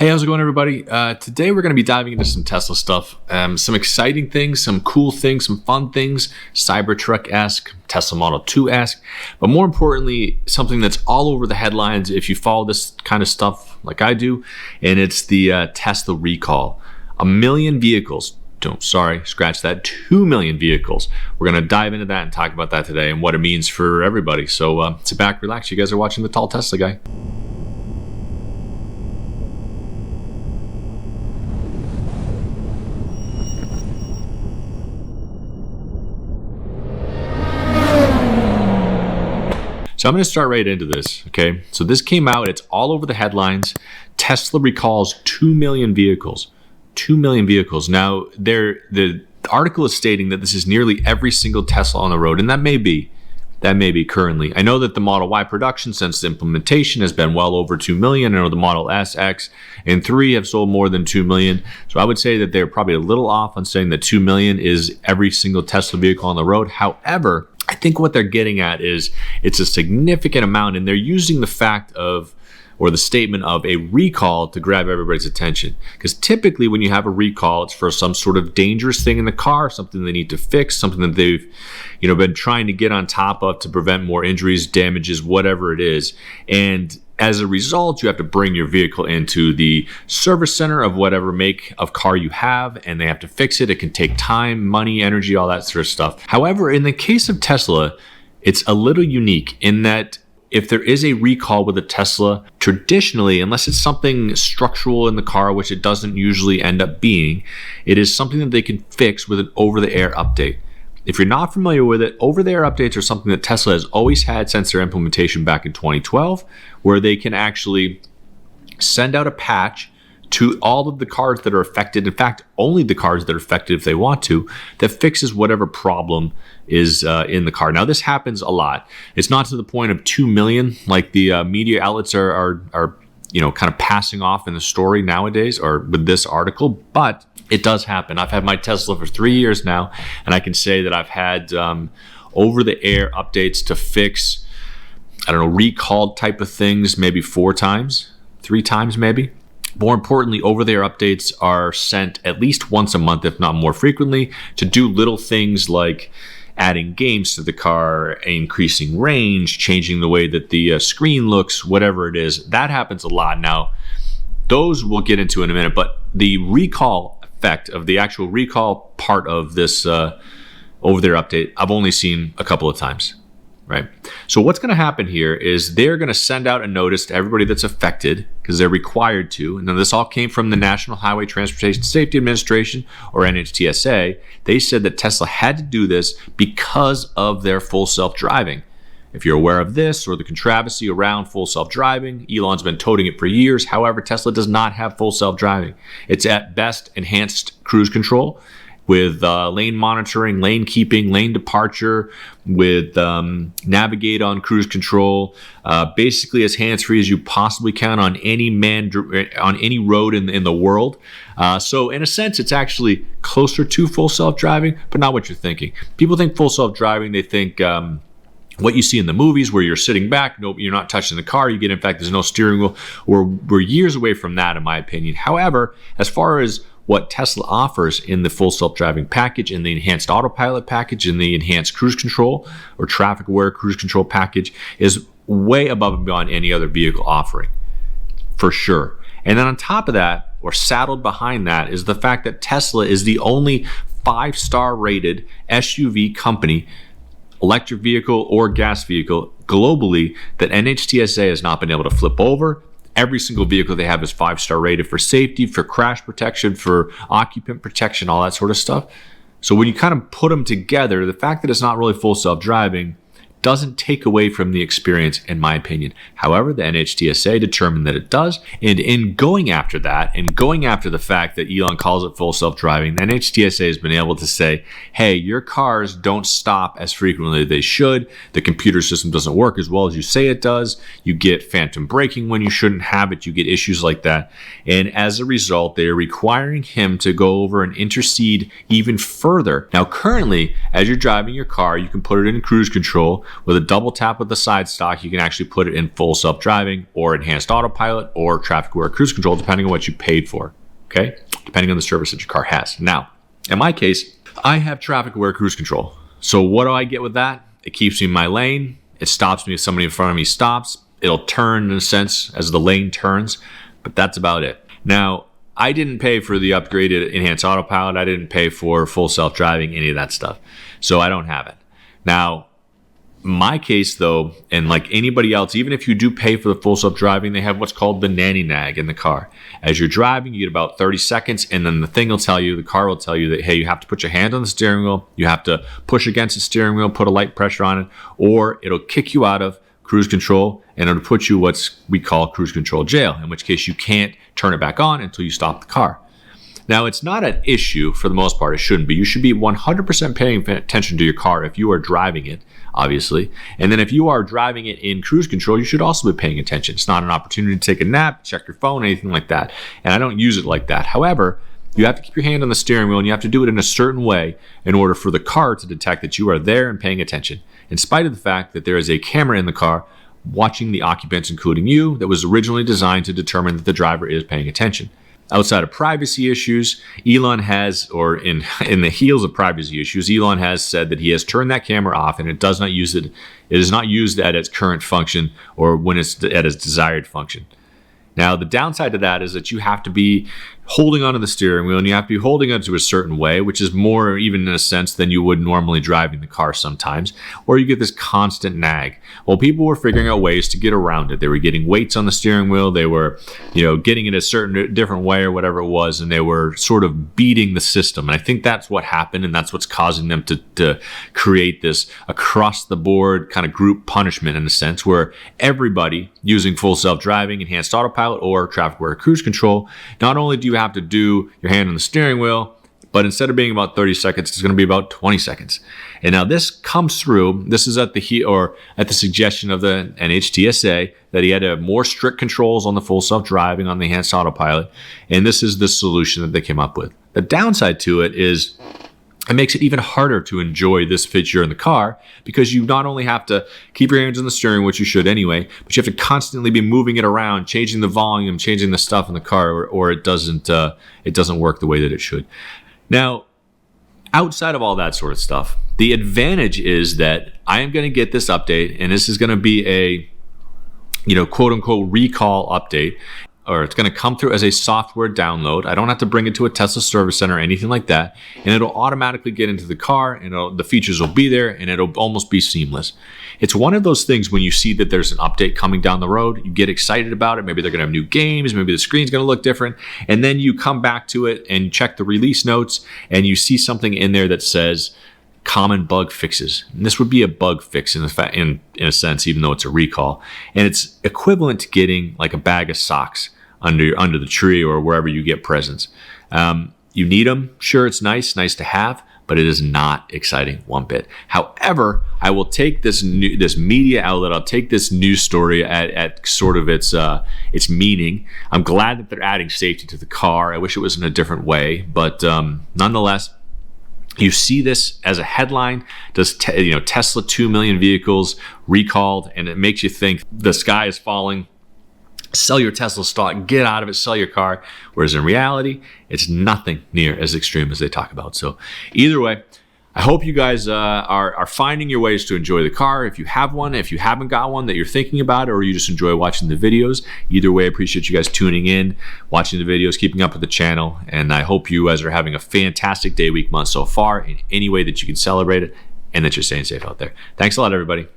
Hey, how's it going, everybody? Today we're going to be diving into some Tesla stuff, some exciting things, some cool things, some fun things, Cybertruck-esque, Tesla Model 2-esque, but more importantly, something that's all over the headlines if you follow this kind of stuff like I do, and it's the Tesla recall. 1 million vehicles. Scratch that, 2 million vehicles. We're going to dive into that and talk about that today and what it means for everybody. So sit back, relax. You guys are watching The Tall Tesla Guy. So I'm going to start right into this, okay? So this came out, it's all over the headlines. Tesla recalls 2 million vehicles. 2 million vehicles. Now, the article is stating that this is nearly every single Tesla on the road, and that may be currently. I know that the Model Y production since the implementation has been well over 2 million. I know the Model S, X, and 3 have sold more than 2 million. So I would say that they're probably a little off on saying that 2 million is every single Tesla vehicle on the road. However, I think what they're getting at is it's a significant amount, and they're using the fact of, or the statement of, a recall to grab everybody's attention. Because typically when you have a recall, it's for some sort of dangerous thing in the car, something they need to fix, something that they've been trying to get on top of to prevent more injuries, damages, whatever it is. And as a result, you have to bring your vehicle into the service center of whatever make of car you have, and they have to fix it. It can take time, money, energy, all that sort of stuff. However, in the case of Tesla, it's a little unique in that if there is a recall with a Tesla, traditionally, unless it's something structural in the car, which it doesn't usually end up being, it is something that they can fix with an over-the-air update. If you're not familiar with it, over-the-air updates are something that Tesla has always had since their implementation back in 2012, where they can actually send out a patch to all of the cars that are affected. In fact, only the cars that are affected if they want to, that fixes whatever problem is in the car. Now, this happens a lot. It's not to the point of 2 million like the media outlets are kind of passing off in the story nowadays, or with this article, but it does happen. I've had my Tesla for 3 years now, and I can say that I've had over-the-air updates to fix, recalled type of things maybe 4 times, 3 times maybe. More importantly, over-the-air updates are sent at least once a month, if not more frequently, to do little things like adding games to the car, increasing range, changing the way that the screen looks, whatever it is. That happens a lot. Now, those we'll get into in a minute, but the recall effect of the actual recall part of this over-the-air update, I've only seen a couple of times, right? So what's going to happen here is they're going to send out a notice to everybody that's affected, because they're required to. And then this all came from the National Highway Transportation Safety Administration, or NHTSA. They said that Tesla had to do this because of their full self-driving. If you're aware of this or the controversy around full self-driving, Elon's been toting it for years. However, Tesla does not have full self-driving. It's at best enhanced cruise control with lane monitoring, lane keeping, lane departure, with navigate on cruise control, basically as hands-free as you possibly can on any road in the world. So in a sense, it's actually closer to full self-driving, but not what you're thinking. People think full self-driving, they think what you see in the movies where you're sitting back, you're not touching the car, in fact, there's no steering wheel. We're years away from that, in my opinion. However, as far as what Tesla offers in the full self-driving package, in the enhanced autopilot package, in the enhanced cruise control or traffic aware cruise control package, is way above and beyond any other vehicle offering, for sure. And then on top of that, or saddled behind that, is the fact that Tesla is the only 5-star rated SUV company, electric vehicle or gas vehicle, globally, that NHTSA has not been able to flip over. Every single vehicle they have is 5-star rated for safety, for crash protection, for occupant protection, all that sort of stuff. So when you kind of put them together, the fact that it's not really full self-driving doesn't take away from the experience, in my opinion. However, the NHTSA determined that it does, and in going after that, and going after the fact that Elon calls it full self-driving, the NHTSA has been able to say, hey, your cars don't stop as frequently as they should, the computer system doesn't work as well as you say it does, you get phantom braking when you shouldn't have it, you get issues like that, and as a result, they are requiring him to go over and intercede even further. Now, currently, as you're driving your car, you can put it in cruise control, With a double tap with the side stock, you can actually put it in full self-driving or enhanced autopilot or traffic-aware cruise control, depending on what you paid for, okay? Depending on the service that your car has. Now, in my case, I have traffic-aware cruise control. So what do I get with that? It keeps me in my lane. It stops me if somebody in front of me stops. It'll turn in a sense as the lane turns, but that's about it. Now, I didn't pay for the upgraded enhanced autopilot. I didn't pay for full self-driving, any of that stuff. So I don't have it. Now, my case though, and like anybody else, even if you do pay for the full self-driving, they have what's called the Nanny Nag in the car. As you're driving, you get about 30 seconds, and then the car will tell you that, hey, you have to put your hand on the steering wheel, you have to push against the steering wheel, put a light pressure on it, or it'll kick you out of cruise control and it'll put you we call cruise control jail, in which case you can't turn it back on until you stop the car. Now, it's not an issue for the most part. It shouldn't be. You should be 100% paying attention to your car if you are driving it, obviously. And then if you are driving it in cruise control, you should also be paying attention. It's not an opportunity to take a nap, check your phone, anything like that. And I don't use it like that. However, you have to keep your hand on the steering wheel, and you have to do it in a certain way in order for the car to detect that you are there and paying attention, in spite of the fact that there is a camera in the car watching the occupants, including you, that was originally designed to determine that the driver is paying attention. Outside of privacy issues, Elon has, or in the heels of privacy issues, Elon has said that he has turned that camera off, and it is not used at its current function or when it's at its desired function. Now, the downside to that is that you have to be holding onto the steering wheel, and you have to be holding onto a certain way, which is more even in a sense than you would normally driving the car sometimes, or you get this constant nag. Well, people were figuring out ways to get around it. They were getting weights on the steering wheel. They were, getting it a certain different way or whatever it was, and they were sort of beating the system. And I think that's what happened, and that's what's causing them to create this across-the-board kind of group punishment in a sense, where everybody using full self-driving, enhanced autopilot, or traffic-aware cruise control, not only do you have to do your hand on the steering wheel, but instead of being about 30 seconds, it's going to be about 20 seconds. And now this comes through, this is at the suggestion of the NHTSA, that he had to have more strict controls on the full self-driving, on the enhanced autopilot, and this is the solution that they came up with. The downside to it is it makes it even harder to enjoy this feature in the car, because you not only have to keep your hands on the steering wheel, which you should anyway, but you have to constantly be moving it around, changing the volume, changing the stuff in the car, or it doesn't work the way that it should. Now, outside of all that sort of stuff, the advantage is that I am going to get this update, and this is going to be a quote unquote recall update, or it's going to come through as a software download. I don't have to bring it to a Tesla service center or anything like that. And it'll automatically get into the car, and the features will be there, and it'll almost be seamless. It's one of those things when you see that there's an update coming down the road, you get excited about it. Maybe they're going to have new games. Maybe the screen's going to look different. And then you come back to it and check the release notes, and you see something in there that says common bug fixes. And this would be a bug fix in a sense, even though it's a recall. And it's equivalent to getting like a bag of socks under the tree or wherever you get presents. You need them. Sure, it's nice to have, but it is not exciting one bit. However, I will take this media outlet, I'll take this news story at sort of its meaning. I'm glad that they're adding safety to the car. I wish it was in a different way, but nonetheless, you see this as a headline. Does Tesla 2 million vehicles recalled, and it makes you think the sky is falling. Sell your Tesla stock, get out of it, sell your car. Whereas in reality, it's nothing near as extreme as they talk about. So either way, I hope you guys are finding your ways to enjoy the car. If you have one, if you haven't got one that you're thinking about, or you just enjoy watching the videos, either way, I appreciate you guys tuning in, watching the videos, keeping up with the channel. And I hope you guys are having a fantastic day, week, month so far in any way that you can celebrate it, and that you're staying safe out there. Thanks a lot, everybody.